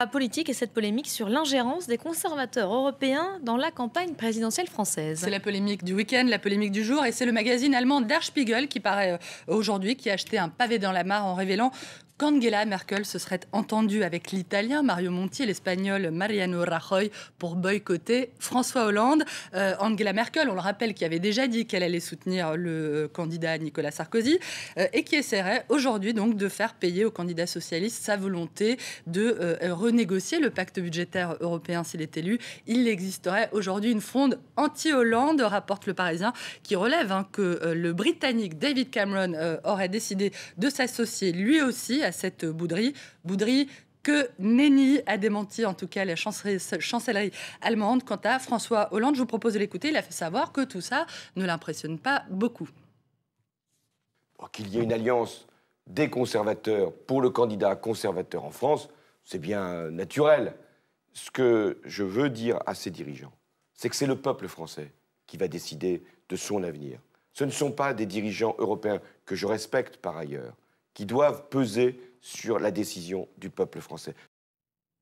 La politique et cette polémique sur l'ingérence des conservateurs européens dans la campagne présidentielle française. C'est la polémique du week-end, la polémique du jour, et c'est le magazine allemand Der Spiegel qui paraît aujourd'hui, qui a acheté un pavé dans la mare en révélant qu'Angela Merkel se serait entendue avec l'italien Mario Monti et l'espagnol Mariano Rajoy pour boycotter François Hollande. Angela Merkel, on le rappelle, qui avait déjà dit qu'elle allait soutenir le candidat Nicolas Sarkozy et qui essaierait aujourd'hui donc de faire payer au candidat socialiste sa volonté de renégocier le pacte budgétaire européen s'il est élu. Il existerait aujourd'hui une fronde anti-Hollande, rapporte Le Parisien, qui relève que le Britannique David Cameron aurait décidé de s'associer lui aussi à cette bouderie que nenni a démenti, en tout cas la chancellerie allemande. Quant à François Hollande, je vous propose de l'écouter. Il a fait savoir que tout ça ne l'impressionne pas beaucoup. Qu'il y ait une alliance des conservateurs pour le candidat conservateur en France, c'est bien naturel. Ce que je veux dire à ces dirigeants, c'est que c'est le peuple français qui va décider de son avenir. Ce ne sont pas des dirigeants européens, que je respecte par ailleurs, qui doivent peser sur la décision du peuple français.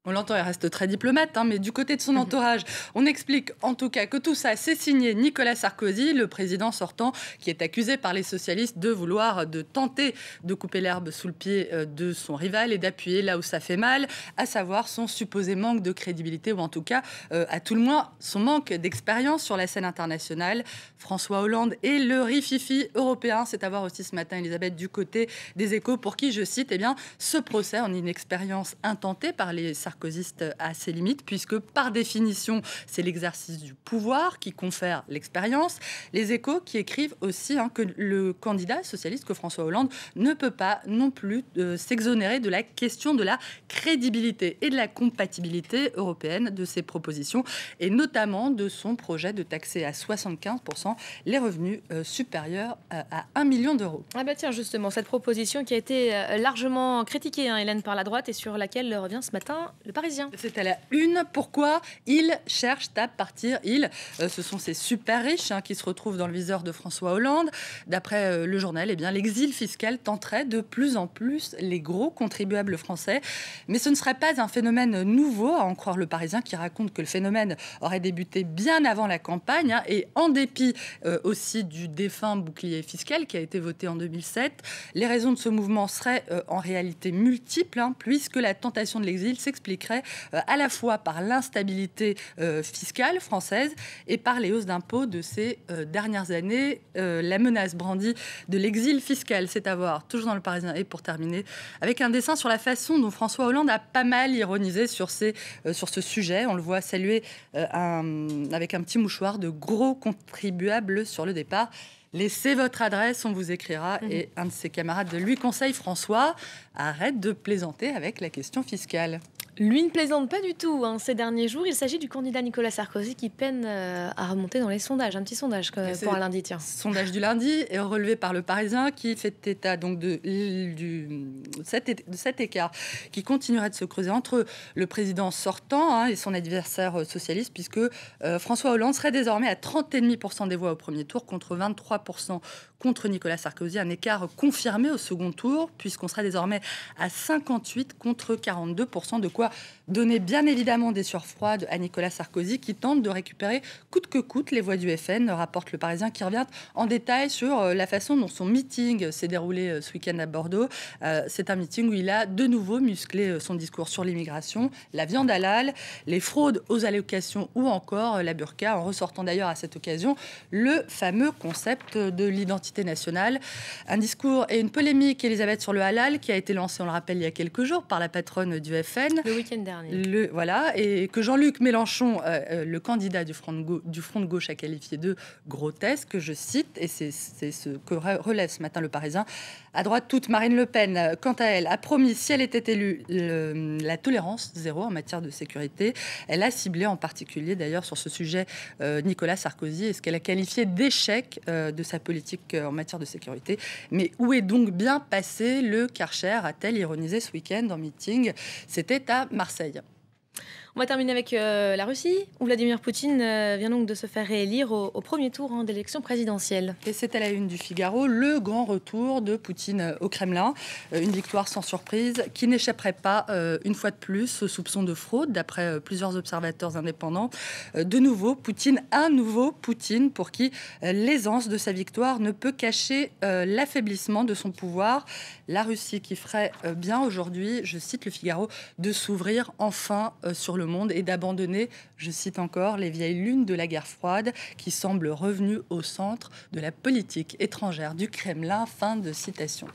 On l'entend, elle reste très diplomate, mais du côté de son entourage, on explique en tout cas que tout ça, c'est signé Nicolas Sarkozy, le président sortant, qui est accusé par les socialistes de tenter de couper l'herbe sous le pied de son rival et d'appuyer là où ça fait mal, à savoir son supposé manque de crédibilité, ou en tout cas, à tout le moins, son manque d'expérience sur la scène internationale. François Hollande est le rififi européen. C'est à voir aussi ce matin, Elisabeth, du côté des Échos, pour qui, je cite, ce procès en inexpérience intentée par les sarkozystes à ses limites, puisque par définition, c'est l'exercice du pouvoir qui confère l'expérience. Les Échos qui écrivent aussi que le candidat socialiste, que François Hollande, ne peut pas non plus s'exonérer de la question de la crédibilité et de la compatibilité européenne de ses propositions, et notamment de son projet de taxer à 75% les revenus supérieurs à 1 million d'euros. Ah bah tiens, justement, cette proposition qui a été largement critiquée, Hélène, par la droite, et sur laquelle revient ce matin Le Parisien. C'est à la une. Pourquoi ils cherchent à partir? Ce sont ces super riches qui se retrouvent dans le viseur de François Hollande. D'après le journal, l'exil fiscal tenterait de plus en plus les gros contribuables français. Mais ce ne serait pas un phénomène nouveau, à en croire Le Parisien, qui raconte que le phénomène aurait débuté bien avant la campagne, et en dépit aussi du défunt bouclier fiscal qui a été voté en 2007. Les raisons de ce mouvement seraient en réalité multiples, puisque la tentation de l'exil s'expliquerait à la fois par l'instabilité fiscale française et par les hausses d'impôts de ces dernières années. La menace brandie de l'exil fiscal, c'est à voir toujours dans Le Parisien. Et pour terminer, avec un dessin sur la façon dont François Hollande a pas mal ironisé sur ce sujet. On le voit saluer avec un petit mouchoir de gros contribuables sur le départ. Laissez votre adresse, on vous écrira. Et un de ses camarades lui conseille: François, arrête de plaisanter avec la question fiscale. Lui ne plaisante pas du tout ces derniers jours. Il s'agit du candidat Nicolas Sarkozy qui peine à remonter dans les sondages. Un petit sondage pour un lundi, tiens. Sondage du lundi est relevé par Le Parisien qui fait état donc de cet écart qui continuerait de se creuser entre le président sortant et son adversaire socialiste, puisque François Hollande serait désormais à 30,5% des voix au premier tour contre 23% contre Nicolas Sarkozy. Un écart confirmé au second tour, puisqu'on serait désormais à 58 contre 42%, de quoi donner bien évidemment des sueurs froides à Nicolas Sarkozy, qui tente de récupérer coûte que coûte les voix du FN, rapporte Le Parisien, qui revient en détail sur la façon dont son meeting s'est déroulé ce week-end à Bordeaux. C'est un meeting où il a de nouveau musclé son discours sur l'immigration, la viande halal, les fraudes aux allocations ou encore la burqa, en ressortant d'ailleurs à cette occasion le fameux concept de l'identité nationale. Un discours et une polémique, Elisabeth, sur le halal qui a été lancé, on le rappelle, il y a quelques jours par la patronne du FN. Le week-end dernier. Voilà, et que Jean-Luc Mélenchon, le candidat du Front de gauche, a qualifié de grotesque, je cite, et c'est ce que relève ce matin Le Parisien. À droite toute, Marine Le Pen, quant à elle, a promis, si elle était élue, la tolérance zéro en matière de sécurité. Elle a ciblé en particulier, d'ailleurs, sur ce sujet, Nicolas Sarkozy, et ce qu'elle a qualifié d'échec de sa politique en matière de sécurité. Mais où est donc bien passé le Karcher, a-t-elle ironisé ce week-end en meeting? C'était à Marseille. On va terminer avec la Russie, où Vladimir Poutine vient donc de se faire réélire au premier tour d'élection présidentielle. Et c'est à la une du Figaro, le grand retour de Poutine au Kremlin. Une victoire sans surprise qui n'échapperait pas, une fois de plus, aux soupçons de fraude, d'après plusieurs observateurs indépendants. De nouveau, un nouveau Poutine, pour qui l'aisance de sa victoire ne peut cacher l'affaiblissement de son pouvoir. La Russie qui ferait bien aujourd'hui, je cite le Figaro, de s'ouvrir enfin sur le monde et d'abandonner, je cite encore, les vieilles lunes de la guerre froide qui semblent revenues au centre de la politique étrangère du Kremlin. Fin de citation.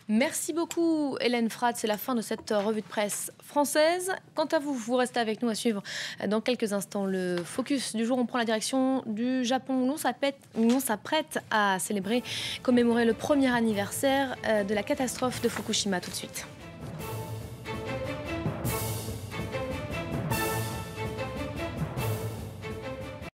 Merci beaucoup Hélène Frade, c'est la fin de cette revue de presse française. Quant à vous, vous restez avec nous à suivre dans quelques instants le focus du jour. On prend la direction du Japon où l'on s'apprête à commémorer le premier anniversaire de la catastrophe de Fukushima. Tout de suite.